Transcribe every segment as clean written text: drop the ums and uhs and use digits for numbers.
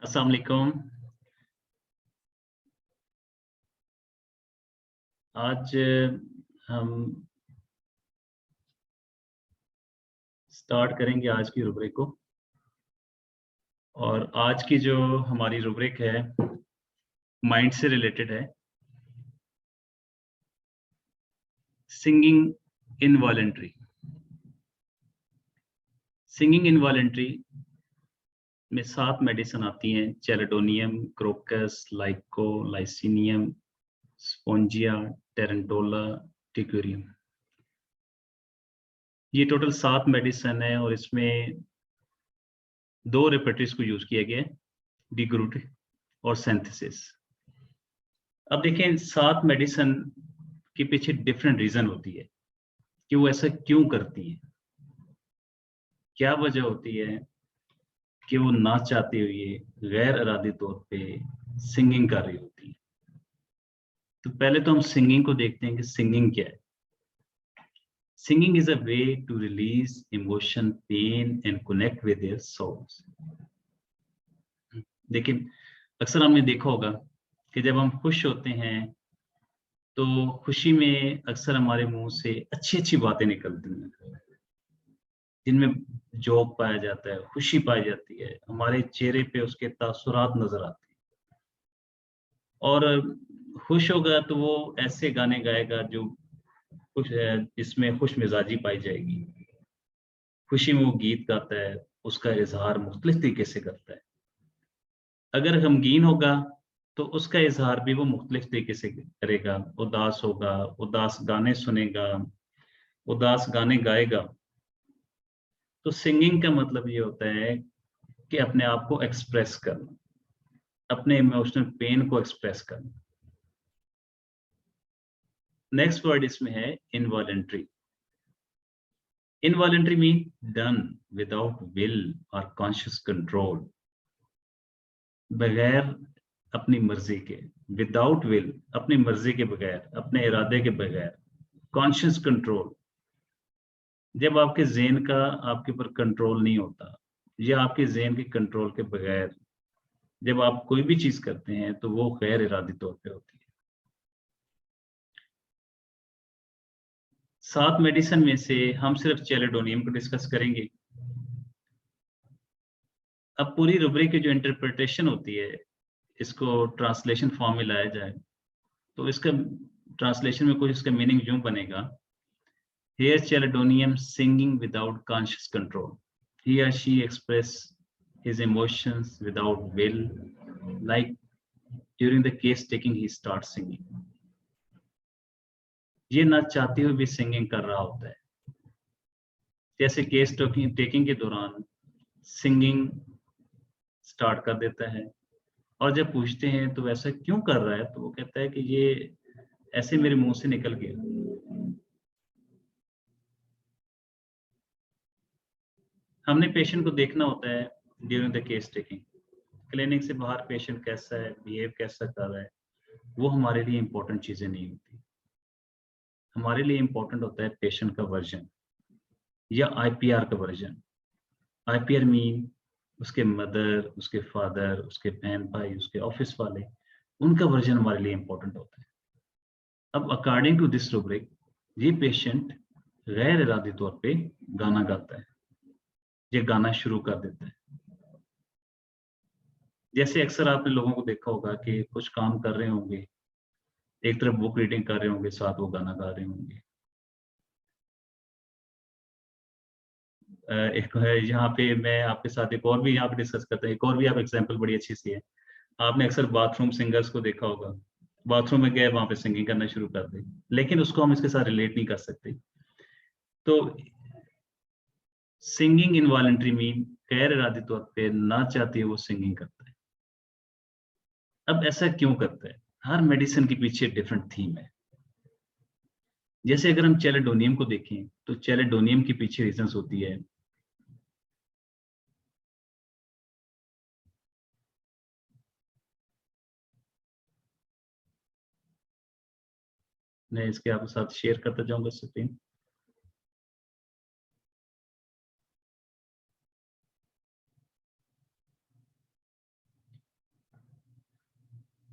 अस्सलाम वालेकुम। आज हम स्टार्ट करेंगे आज की रुब्रिक को। और आज की जो हमारी रुब्रिक है माइंड से रिलेटेड है। Singing involuntary. सिंगिंग इनवॉलंटरी में 7 मेडिसिन आती हैं: चेलेडोनियम, क्रोकस, लाइको, लाइसिनियम, स्पोंजिया, टेरेंटोला, टिक्यूरियम। ये टोटल 7 मेडिसिन है और इसमें 2 रेपर्टरीज को यूज किया गया है, डिग्रूट और सिंथेसिस। अब देखें, 7 मेडिसिन के पीछे डिफरेंट रीजन होती है कि वो ऐसा क्यों करती है। क्या वजह होती है कि वो ना चाहते हुए गैर इरादी तौर पे सिंगिंग कर रही होती है। तो पहले तो हम सिंगिंग को देखते हैं कि सिंगिंग क्या है। Singing is a way to release emotion, pain and connect with their souls. लेकिन अक्सर हमने देखा होगा कि जब हम खुश होते हैं तो खुशी में अक्सर हमारे मुंह से अच्छी अच्छी बातें निकलती हैं, जिनमें जोक पाया जाता है, खुशी पाई जाती है, हमारे चेहरे पे उसके तासुरात नजर आते हैं। और खुश होगा तो वो ऐसे गाने गाएगा जो खुश है, जिसमें खुश मिजाजी पाई जाएगी। खुशी में वो गीत गाता है, उसका इजहार मुख्तलिफ तरीके से करता है। अगर गमगीन होगा तो उसका इजहार भी वो मुख्तलिफ तरीके से करेगा। उदास होगा, उदास गाने सुनेगा, उदास गाने गाएगा। तो सिंगिंग का मतलब ये होता है कि अपने आप को एक्सप्रेस करना, अपने इमोशनल पेन को एक्सप्रेस करना। नेक्स्ट वर्ड इसमें है involuntary. Involuntary mean done without will और कॉन्शियस कंट्रोल। बगैर अपनी मर्जी के, विदाउट विल, अपनी मर्जी के बगैर, अपने इरादे के बगैर। कॉन्शियस कंट्रोल, जब आपके ज़हन का आपके ऊपर कंट्रोल नहीं होता, या आपके ज़हन के कंट्रोल के बगैर जब आप कोई भी चीज करते हैं तो वो गैर इरादी तौर पे होती है। 7 मेडिसिन में से हम सिर्फ चेलेडोनियम को डिस्कस करेंगे। अब पूरी रुब्रिक की जो इंटरप्रिटेशन होती है, इसको ट्रांसलेशन फॉर्म में लाया जाए तो इसका ट्रांसलेशन में कुछ इसका मीनिंग यूं बनेगा: here Chelidonium singing without conscious control, he or she express his emotions without will, like during the case taking he starts singing। ये ना चाहते हुए भी सिंगिंग कर रहा होता है, जैसे केस टेकिंग के दौरान सिंगिंग स्टार्ट कर देता है। और जब पूछते हैं तो ऐसा क्यों कर रहा है, तो वो कहता है कि ये ऐसे मेरे मुंह से निकल गया। हमने पेशेंट को देखना होता है during the case taking. Clinic से बाहर पेशेंट कैसा है, बिहेव कैसा कर रहा है, वो हमारे लिए इंपॉर्टेंट चीजें नहीं होती। हमारे लिए इंपॉर्टेंट होता है पेशेंट का वर्जन या आईपीआर का वर्जन। आईपीआर मीन उसके मदर, उसके फादर, उसके बहन भाई, उसके ऑफिस वाले, उनका वर्जन हमारे लिए इंपॉर्टेंट होता है। अब अकॉर्डिंग टू दिस रूब्रिक, ये पेशेंट गैर इरादी तौर पे गाना गाता है, ये गाना शुरू कर देता है। जैसे अक्सर आपने लोगों को देखा होगा कि कुछ काम कर रहे होंगे, एक तरफ बुक रीडिंग कर रहे होंगे, साथ वो गाना गा रहे होंगे। एक है यहाँ पे, मैं आपके साथ एक और भी यहाँ पे डिस्कस करता हूँ। एक और भी आप एग्जांपल बड़ी अच्छी सी है। आपने अक्सर बाथरूम सिंगर्स को देखा होगा, बाथरूम में गए, वहां पे सिंगिंग करना शुरू कर दी, लेकिन उसको हम इसके साथ रिलेट नहीं कर सकते। तो सिंगिंग इनवॉलंटरी मीन गैर इरादी तौर पे ना चाहते हुए वो सिंगिंग करता है। अब ऐसा क्यों करता है? हर मेडिसिन के पीछे डिफरेंट थीम है। जैसे अगर हम चेलेडोनियम को देखें तो चेलेडोनियम के पीछे रीजंस होती है। मैं इसके आपके साथ शेयर करता जाऊंगा स्क्रीन।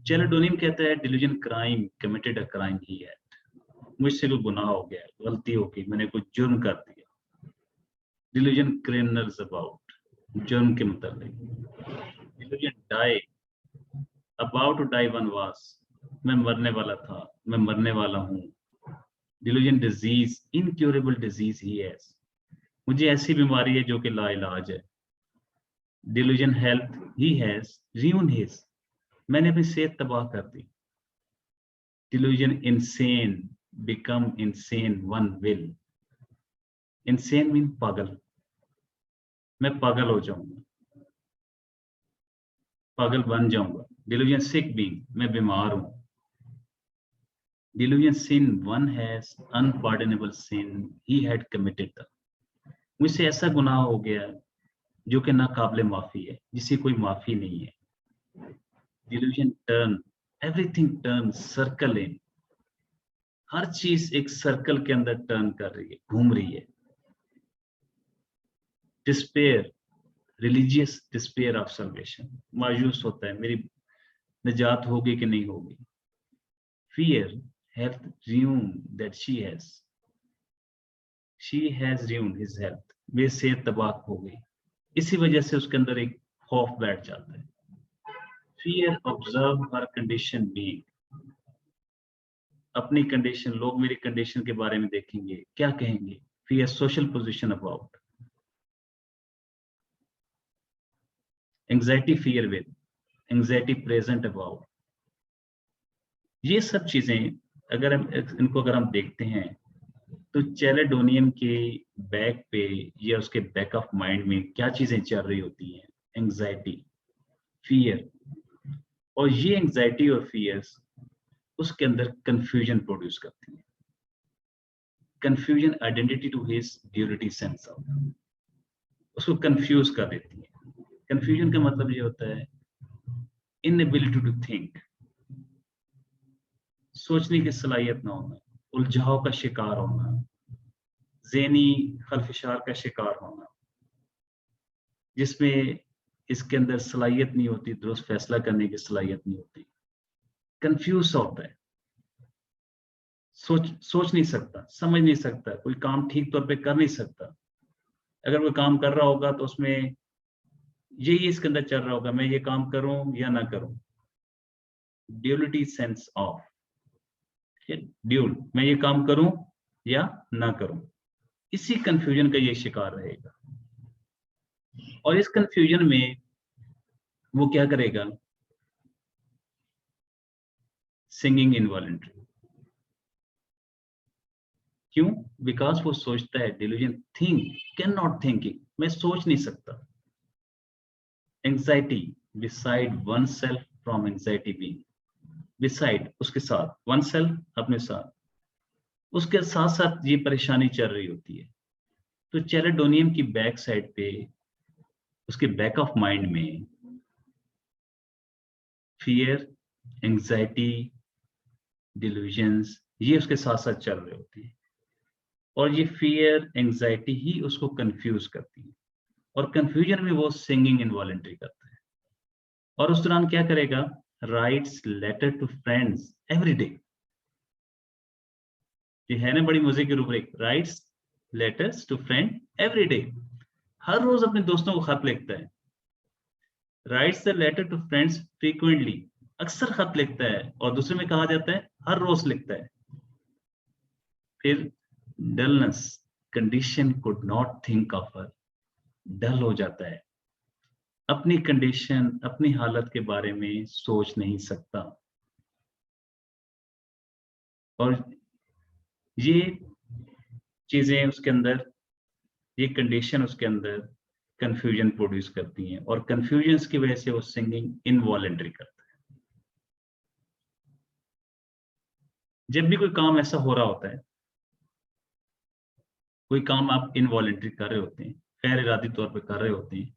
चैलेडोनियम कहता है delusion crime committed a crime ही है, मुझसे कोई गुनाह हो गया, गलती हो गई, मैंने कोई जुर्म कर दिया। डिल्यूजन क्रिमिनल्स अबाउट, जुर्म के मुताबिक। Delusion die, about to die one was, मैं मरने वाला था, मैं मरने वाला हूँ। डिल्यूजन डिजीज, इनक्योरेबल डिजीज ही है, मुझे ऐसी बीमारी है जो कि लाइलाज है। Delusion health, he has ruined his, मैंने अपनी सेहत तबाह कर दी। Delusion insane, become insane one will, insane mean पागल, मैं पागल हो जाऊंगा, पागल बन जाऊंगा। डिल्यूजन सिक बीइंग, मैं बीमार हूं। Delusion sin, one has unpardonable sin he had committed, मुझसे ऐसा गुनाह हो गया जो कि नाकाबिले माफी है, जिसकी कोई माफी नहीं है। Delusion turn, everything turn circle in, हर चीज एक सर्कल के अंदर टर्न कर रही है, घूम रही है। Despair, religious despair of salvation, मायूस होता है मेरी निजात होगी कि नहीं होगी। Fear, health ruined that she has ruined his health, मेरी सेहत तबाह हो गई, इसी वजह से उसके अंदर एक खौफ बैठ जाता है। फियर, ऑब्जर्व हर कंडीशन बीइंग, अपनी कंडीशन, लोग मेरी कंडीशन के बारे में देखेंगे, क्या कहेंगे। Fear, social position about, anxiety fear with, anxiety present about. ये सब चीजें अगर हम देखते हैं तो चैलेडोनियम के बैक पे या उसके बैक ऑफ माइंड में क्या चीजें चल रही होती हैं, एंजाइटी, फियर, और ये एंजाइटी और फियर्स उसके अंदर कंफ्यूजन प्रोड्यूस करती हैं। Confusion identity to his duality sense of, उसको कंफ्यूज कर देती है। कंफ्यूजन का मतलब ये होता है इनएबिलिटी टू थिंक, सोचने की सलाहियत ना होना, उलझाव का शिकार होना, ज़हनी खलफशार का शिकार होना, जिसमें इसके अंदर सलाहियत नहीं होती, दुरुस्त फैसला करने की सलाहियत नहीं होती, कंफ्यूज होता है, सोच नहीं सकता, समझ नहीं सकता, कोई काम ठीक तौर पे कर नहीं सकता। अगर कोई काम कर रहा होगा तो उसमें यही इसके अंदर चल रहा होगा, मैं ये काम करूं या ना करूं। ड्यूलिटी सेंस ऑफ, ड्यूल, मैं ये काम करूं या ना करूं, इसी कंफ्यूजन का ये शिकार रहेगा। और इस कंफ्यूजन में वो क्या करेगा, सिंगिंग इनवॉलंटरी, क्यों, बिकॉज वो सोचता है, delusion think can not thinking, मैं सोच नहीं सकता। Anxiety, beside one self from anxiety being, beside उसके साथ, वन सेल्फ अपने साथ, उसके साथ साथ ये परेशानी चल रही होती है। तो चैलेडोनियम की बैक साइड पे, उसके बैक ऑफ माइंड में फियर, एंजाइटी, डिल्यूजन्स, ये उसके साथ साथ चल रहे होते हैं। और ये फियर, एंजाइटी ही उसको कंफ्यूज करती है, और कंफ्यूजन में वो सिंगिंग इनवॉलंटरी करता है। और उस दौरान क्या करेगा, writes letter to friends every day, ये है ना बड़ी मजे की rubric, writes letters to friend every day, हर रोज अपने दोस्तों को खत लिखता है। Writes the letter to friends frequently, अक्सर खत लिखता है, और दूसरे में कहा जाता है हर रोज लिखता है। फिर dullness, condition could not think of her, dull हो जाता है, अपनी कंडीशन, अपनी हालत के बारे में सोच नहीं सकता। और ये चीजें उसके अंदर, ये कंडीशन उसके अंदर कंफ्यूजन प्रोड्यूस करती हैं, और कंफ्यूजन की वजह से वो सिंगिंग इनवॉलंटरी करता है। जब भी कोई काम ऐसा हो रहा होता है, कोई काम आप इनवॉलंटरी कर रहे होते हैं, गैर इरादी तौर पे कर रहे होते हैं,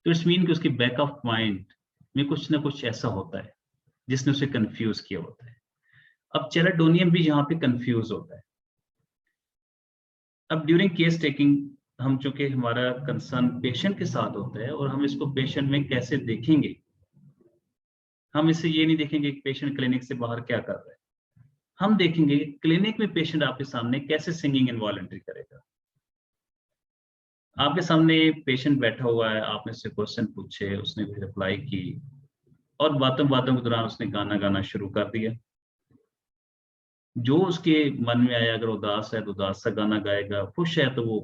तो इट्स मीन कि उसकी बैक ऑफ माइंड में कुछ ना कुछ ऐसा होता है जिसने उसे कंफ्यूज किया होता है। अब चैलेडोनियम भी यहाँ पे कंफ्यूज होता है। अब ड्यूरिंग केस टेकिंग, हम चूंकि हमारा कंसर्न पेशेंट के साथ होता है, और हम इसको पेशेंट में कैसे देखेंगे, हम इससे ये नहीं देखेंगे कि पेशेंट क्लिनिक से बाहर क्या कर रहा है, हम देखेंगे क्लिनिक में पेशेंट आपके सामने कैसे सिंगिंग इनवॉलंटरी करेगा। आपके सामने पेशेंट बैठा हुआ है, आपने उससे क्वेश्चन पूछे, उसने भी रिप्लाई की, और बातों बातों के दौरान उसने गाना गाना शुरू कर दिया। जो उसके मन में आया, अगर उदास है तो उदास सा गाना गाएगा, खुश है तो वो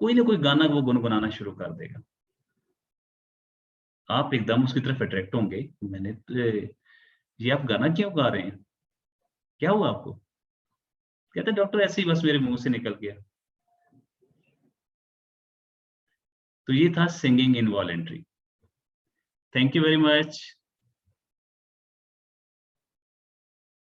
कोई ना कोई गाना वो गुनगुनाना शुरू कर देगा। आप एकदम उसकी तरफ अट्रैक्ट होंगे, मैंने तो ये आप गाना क्यों गा रहे हैं, क्या हुआ आपको? कहते डॉक्टर ऐसे ही बस मेरे मुंह से निकल गया। तो ये था singing involuntary. Thank you very much.